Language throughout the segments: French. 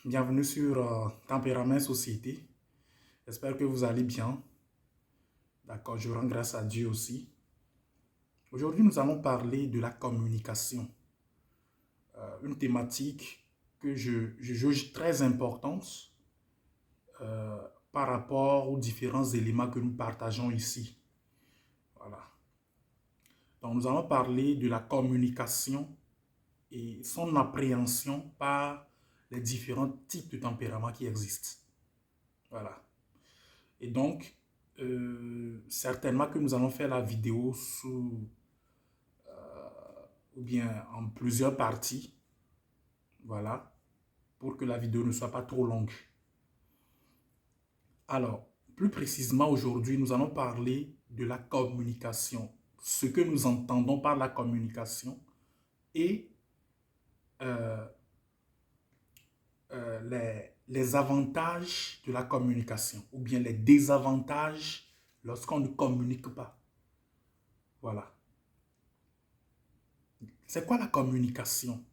Bienvenue sur Tempérament Société. J'espère que vous allez bien. D'accord, je rends grâce à Dieu aussi. Aujourd'hui, nous allons parler de la communication. Une thématique que je juge très importante euh, par rapport aux différents éléments que nous partageons ici. Voilà. Donc, nous allons parler de la communication et son appréhension par les différents types de tempéraments qui existent. Voilà. Et donc, certainement que nous allons faire la vidéo sous, ou bien en plusieurs parties, voilà, pour que la vidéo ne soit pas trop longue. Alors, plus précisément aujourd'hui, nous allons parler de la communication, ce que nous entendons par la communication et euh, les avantages de la communication ou bien les désavantages lorsqu'on ne communique pas. Voilà. C'est quoi la communication?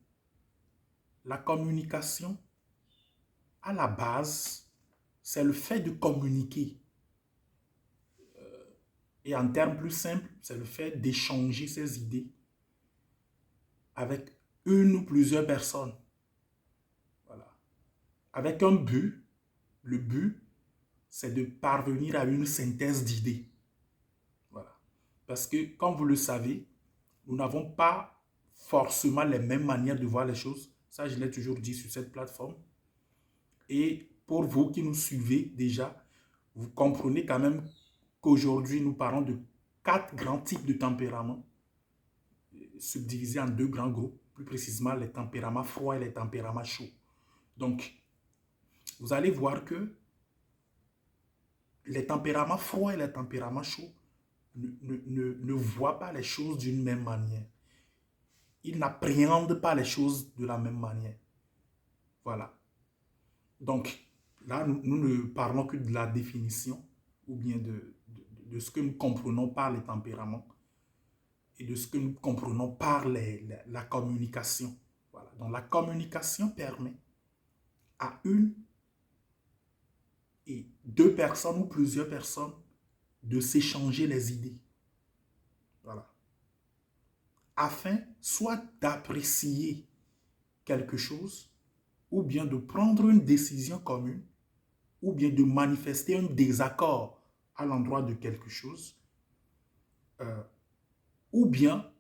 La communication, à la base, c'est le fait de communiquer. Et en termes plus simples, c'est le fait d'échanger ses idées avec une ou plusieurs personnes. Voilà. Avec un but. Le but, c'est de parvenir à une synthèse d'idées. Voilà. Parce que, comme vous le savez, nous n'avons pas forcément les mêmes manières de voir les choses. Ça, je l'ai toujours dit sur cette plateforme. Et pour vous qui nous suivez déjà, vous comprenez quand même qu'aujourd'hui, nous parlons de 4 grands types de tempéraments, subdivisés en 2 grands groupes, plus précisément les tempéraments froids et les tempéraments chauds. Donc, vous allez voir que les tempéraments froids et les tempéraments chauds ne voient pas les choses d'une même manière. Ils n'appréhendent pas les choses de la même manière. Voilà. Donc, là, nous ne parlons que de la définition ou bien de ce que nous comprenons par les tempéraments et de ce que nous comprenons par la communication. Voilà. Donc, la communication permet à une et deux personnes ou plusieurs personnes de s'échanger les idées. Voilà. Afin soit d'apprécier quelque chose ou bien de prendre une décision commune ou bien de manifester un désaccord à l'endroit de quelque chose, ou bien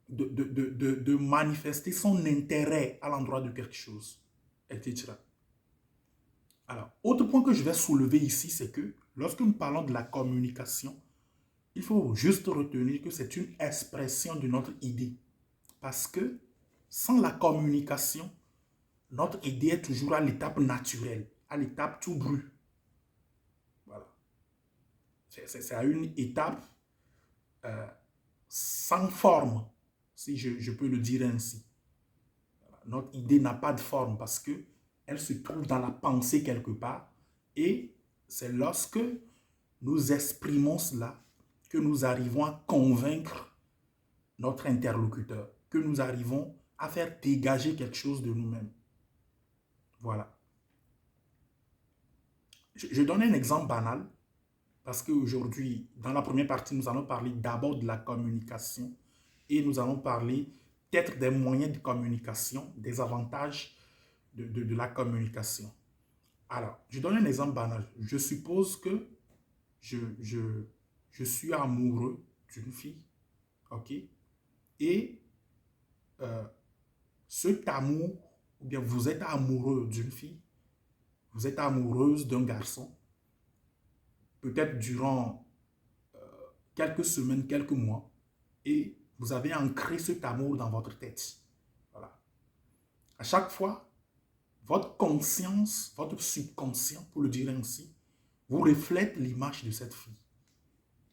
de manifester son intérêt à l'endroit de quelque chose, etc. Alors, autre point que je vais soulever ici, c'est que lorsque nous parlons de la communication, il faut juste retenir que c'est une expression de notre idée. Parce que sans la communication, notre idée est toujours à l'étape naturelle, à l'étape tout brut. Voilà. C'est à une étape sans forme, si je peux le dire ainsi. Notre idée n'a pas de forme parce qu'elle se trouve dans la pensée quelque part. Et c'est lorsque nous exprimons cela que nous arrivons à convaincre notre interlocuteur, que nous arrivons à faire dégager quelque chose de nous-mêmes. Voilà. Je donne un exemple banal parce qu'aujourd'hui, dans la première partie, nous allons parler d'abord de la communication et nous allons parler peut-être des moyens de communication, des avantages de la communication. Alors, je donne un exemple banal. Je suppose que je suis amoureux d'une fille, ok? Et euh, cet amour, ou bien vous êtes amoureux d'une fille, vous êtes amoureuse d'un garçon, peut-être durant quelques semaines, quelques mois, et vous avez ancré cet amour dans votre tête. Voilà. À chaque fois, votre conscience, votre subconscient, pour le dire ainsi, vous reflète l'image de cette fille.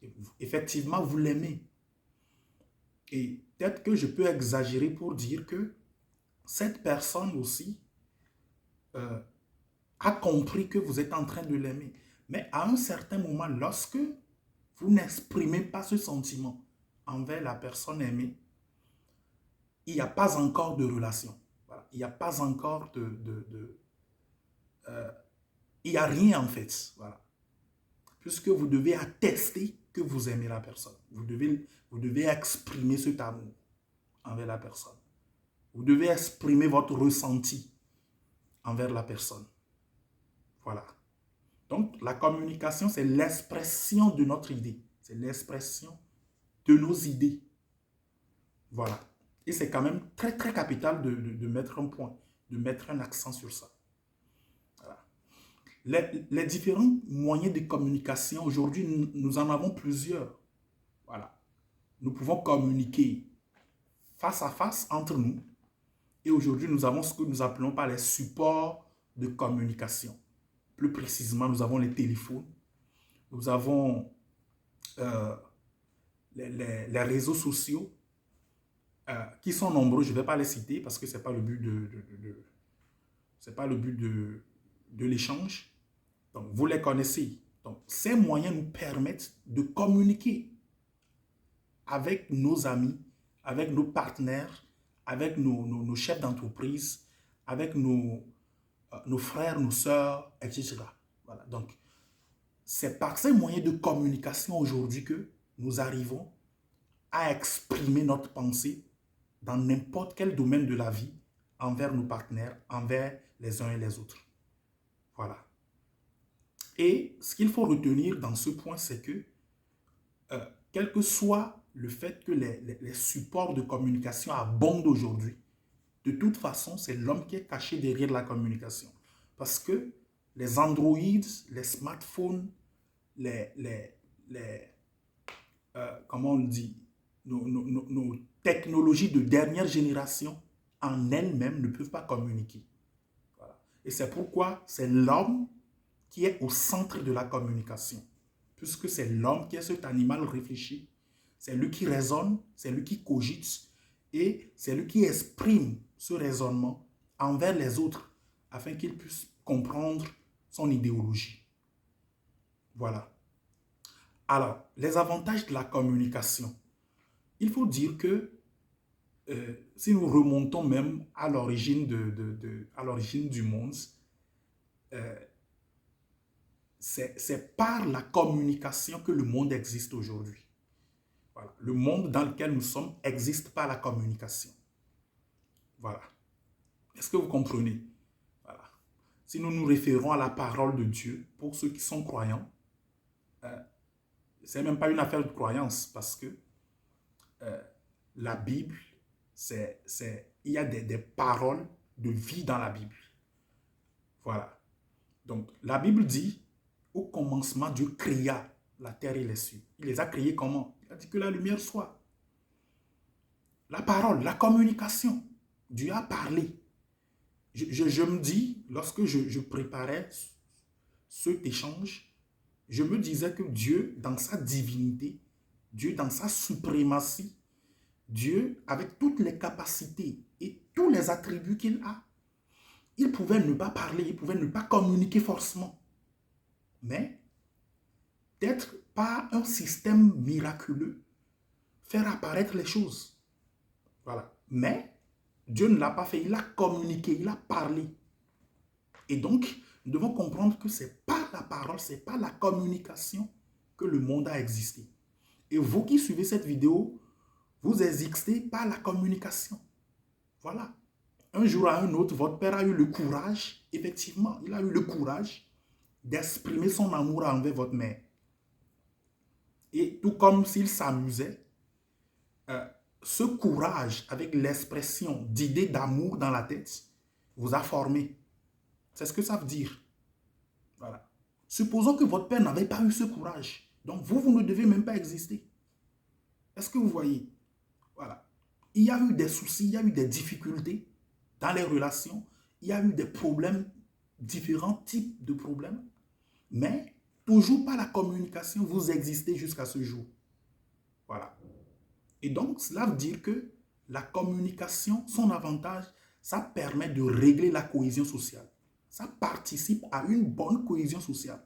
Et effectivement, vous l'aimez. Et peut-être que je peux exagérer pour dire que cette personne aussi a compris que vous êtes en train de l'aimer. Mais à un certain moment, lorsque vous n'exprimez pas ce sentiment envers la personne aimée, il n'y a pas encore de relation. Voilà. Il n'y a pas encore il n'y a rien en fait. Voilà. Puisque vous devez attester que vous aimez la personne. Vous devez exprimer cet amour envers la personne. Vous devez exprimer votre ressenti envers la personne. Voilà. Donc, la communication, c'est l'expression de notre idée. C'est l'expression de nos idées. Voilà. Et c'est quand même très, très capital de mettre un point, de mettre un accent sur ça. Voilà. Les différents moyens de communication, aujourd'hui, nous en avons plusieurs. Voilà. Nous pouvons communiquer face à face entre nous. Et aujourd'hui, nous avons ce que nous appelons par les supports de communication. Plus précisément, nous avons les téléphones, nous avons les réseaux sociaux, qui sont nombreux. Je ne vais pas les citer parce que ce n'est pas le but de l'échange. Donc, vous les connaissez. Donc, ces moyens nous permettent de communiquer avec nos amis, avec nos partenaires, avec nos chefs d'entreprise, avec nos frères, nos sœurs, etc. Voilà. Donc, c'est par ces moyens de communication aujourd'hui que nous arrivons à exprimer notre pensée dans n'importe quel domaine de la vie envers nos partenaires, envers les uns et les autres. Voilà. Et ce qu'il faut retenir dans ce point, c'est que quel que soit le fait que les supports de communication abondent aujourd'hui, de toute façon, c'est l'homme qui est caché derrière la communication. Parce que les Android, les smartphones, comment on le dit, nos technologies de dernière génération en elles-mêmes ne peuvent pas communiquer. Voilà. Et c'est pourquoi c'est l'homme qui est au centre de la communication. Puisque c'est l'homme qui est cet animal réfléchi, c'est lui qui raisonne, c'est lui qui cogite et c'est lui qui exprime ce raisonnement envers les autres afin qu'ils puissent comprendre son idéologie. Voilà. Alors, les avantages de la communication. Il faut dire que si nous remontons même à l'origine du monde, c'est par la communication que le monde existe aujourd'hui. Voilà. Le monde dans lequel nous sommes existe par la communication. Voilà. Est-ce que vous comprenez? Voilà. Si nous nous référons à la parole de Dieu, pour ceux qui sont croyants, c'est même pas une affaire de croyance parce que la Bible, il y a des paroles de vie dans la Bible. Voilà. Donc, la Bible dit, au commencement, Dieu créa la terre et les cieux. Il les a créés comment? Il a dit que la lumière soit. La parole, la communication. Dieu a parlé. Je me dis, lorsque je préparais cet échange, je me disais que Dieu, dans sa divinité, Dieu, dans sa suprématie, Dieu, avec toutes les capacités et tous les attributs qu'il a, il pouvait ne pas parler, il pouvait ne pas communiquer forcément. Mais, peut-être par un système miraculeux, faire apparaître les choses. Voilà. Mais, Dieu ne l'a pas fait, il a communiqué, il a parlé. Et donc, nous devons comprendre que ce n'est pas la parole, ce n'est pas la communication que le monde a existé. Et vous qui suivez cette vidéo, vous existez par la communication. Voilà. Un jour à un autre, votre père a eu le courage, effectivement, il a eu le courage d'exprimer son amour envers votre mère. Et tout comme s'il s'amusait, ce courage avec l'expression d'idées d'amour dans la tête vous a formé. C'est ce que ça veut dire. Voilà. Supposons que votre père n'avait pas eu ce courage. Donc vous ne devez même pas exister. Est-ce que vous voyez? Voilà. Il y a eu des soucis, il y a eu des difficultés dans les relations. Il y a eu des problèmes, différents types de problèmes. Mais toujours par la communication, vous existez jusqu'à ce jour. Voilà. Et donc, cela veut dire que la communication, son avantage, ça permet de régler la cohésion sociale. Ça participe à une bonne cohésion sociale.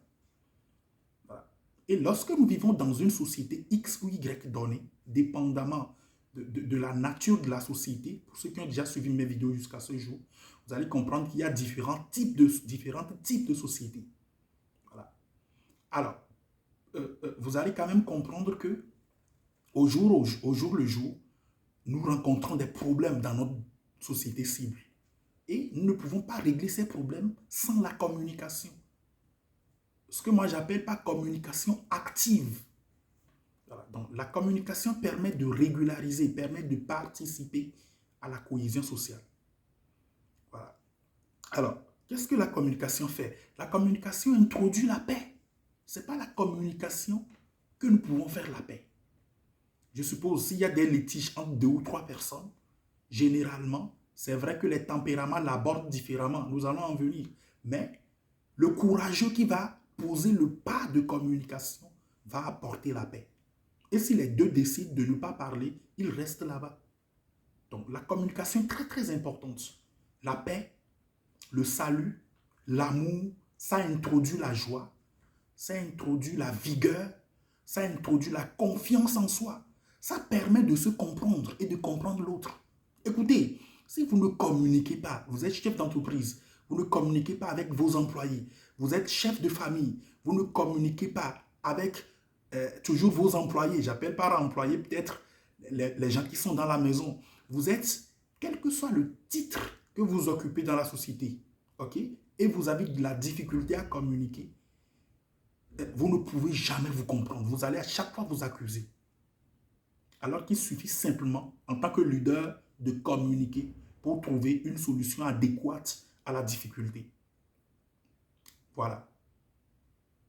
Voilà. Et lorsque nous vivons dans une société X ou Y donnée, dépendamment de la nature de la société, pour ceux qui ont déjà suivi mes vidéos jusqu'à ce jour, vous allez comprendre qu'il y a différents types de sociétés. Voilà. Alors, vous allez quand même comprendre que au jour le jour, nous rencontrons des problèmes dans notre société cible. Et nous ne pouvons pas régler ces problèmes sans la communication. Ce que moi j'appelle pas communication active. Voilà. Donc, la communication permet de régulariser, permet de participer à la cohésion sociale. Voilà. Alors, qu'est-ce que la communication fait? La communication introduit la paix. Ce n'est pas la communication que nous pouvons faire la paix. Je suppose, s'il y a des litiges entre 2 ou 3 personnes, généralement, c'est vrai que les tempéraments l'abordent différemment. Nous allons en venir. Mais le courageux qui va poser le pas de communication va apporter la paix. Et si les deux décident de ne pas parler, ils restent là-bas. Donc, la communication est très, très importante. La paix, le salut, l'amour, ça introduit la joie, ça introduit la vigueur, ça introduit la confiance en soi. Ça permet de se comprendre et de comprendre l'autre. Écoutez, si vous ne communiquez pas, vous êtes chef d'entreprise, vous ne communiquez pas avec vos employés, vous êtes chef de famille, vous ne communiquez pas avec toujours vos employés, j'appelle par employés peut-être les gens qui sont dans la maison. Vous êtes, quel que soit le titre que vous occupez dans la société, ok, et vous avez de la difficulté à communiquer, vous ne pouvez jamais vous comprendre. Vous allez à chaque fois vous accuser. Alors qu'il suffit simplement, en tant que leader, de communiquer pour trouver une solution adéquate à la difficulté. Voilà.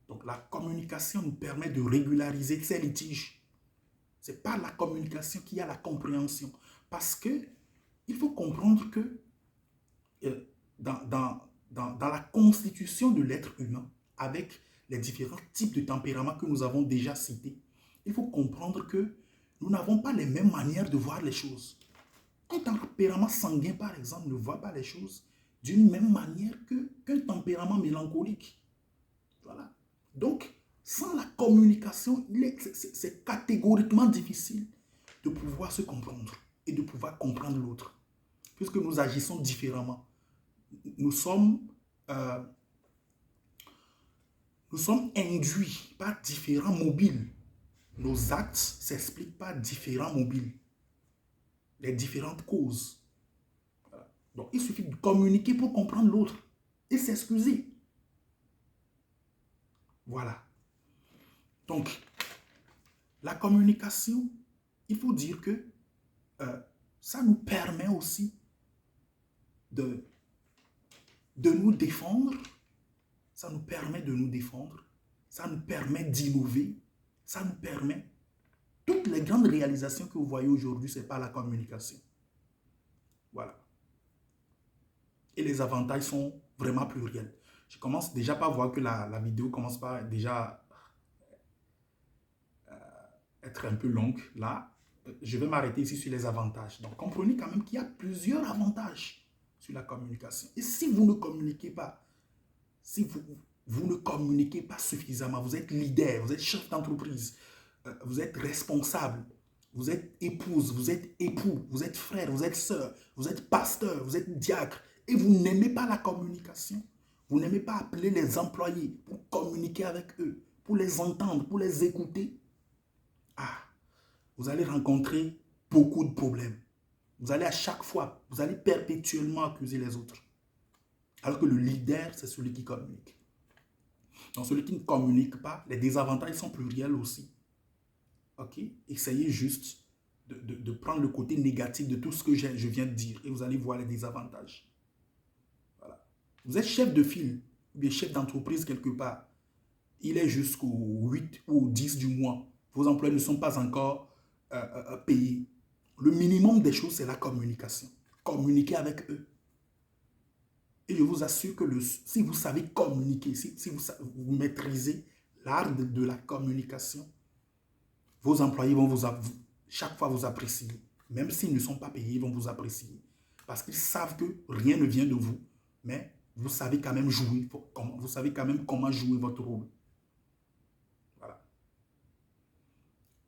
Donc la communication nous permet de régulariser ces litiges. Ce n'est pas la communication qui a la compréhension. Parce que il faut comprendre que dans la constitution de l'être humain, avec les différents types de tempéraments que nous avons déjà cités, il faut comprendre que nous n'avons pas les mêmes manières de voir les choses. Un tempérament sanguin, par exemple, ne voit pas les choses d'une même manière qu'un tempérament mélancolique. Voilà. Donc, sans la communication, c'est catégoriquement difficile de pouvoir se comprendre et de pouvoir comprendre l'autre, puisque nous agissons différemment. Nous sommes induits par différents mobiles. Nos actes s'expliquent par différents mobiles, les différentes causes. Voilà. Donc, il suffit de communiquer pour comprendre l'autre et s'excuser. Voilà. Donc, la communication, il faut dire que ça nous permet aussi de nous défendre. Ça nous permet de nous défendre. Ça nous permet d'innover. Ça nous permet... Toutes les grandes réalisations que vous voyez aujourd'hui, ce n'est pas la communication. Voilà. Et les avantages sont vraiment pluriels. Je commence déjà par voir que la vidéo commence par déjà être un peu longue. Là, je vais m'arrêter ici sur les avantages. Donc, comprenez quand même qu'il y a plusieurs avantages sur la communication. Et si vous ne communiquez pas, si vous ne communiquez pas suffisamment, vous êtes leader, vous êtes chef d'entreprise, vous êtes responsable, vous êtes épouse, vous êtes époux, vous êtes frère, vous êtes sœur, vous êtes pasteur, vous êtes diacre, et vous n'aimez pas la communication, vous n'aimez pas appeler les employés pour communiquer avec eux, pour les entendre, pour les écouter, vous allez rencontrer beaucoup de problèmes. Vous allez à chaque fois, vous allez perpétuellement accuser les autres. Alors que le leader, c'est celui qui communique. Donc, celui qui ne communique pas, les désavantages sont pluriels aussi. Ok? Essayez juste de prendre le côté négatif de tout ce que je viens de dire et vous allez voir les désavantages. Voilà. Vous êtes chef de file ou bien chef d'entreprise quelque part. Il est jusqu'au 8 ou 10 du mois. Vos employés ne sont pas encore payés. Le minimum des choses, c'est la communication. Communiquer avec eux. Et je vous assure que si vous savez communiquer, si vous maîtrisez l'art de la communication, vos employés vont chaque fois vous apprécier. Même s'ils ne sont pas payés, ils vont vous apprécier. Parce qu'ils savent que rien ne vient de vous, mais vous savez quand même jouer. Vous savez quand même comment jouer votre rôle. Voilà.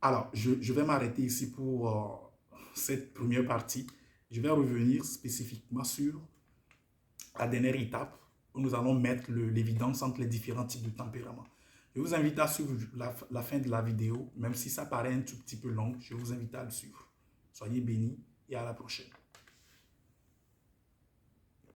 Alors, je vais m'arrêter ici pour cette première partie. Je vais revenir spécifiquement sur la dernière étape où nous allons mettre l'évidence entre les différents types de tempéraments. Je vous invite à suivre la fin de la vidéo, même si ça paraît un tout petit peu long, je vous invite à le suivre. Soyez bénis et à la prochaine.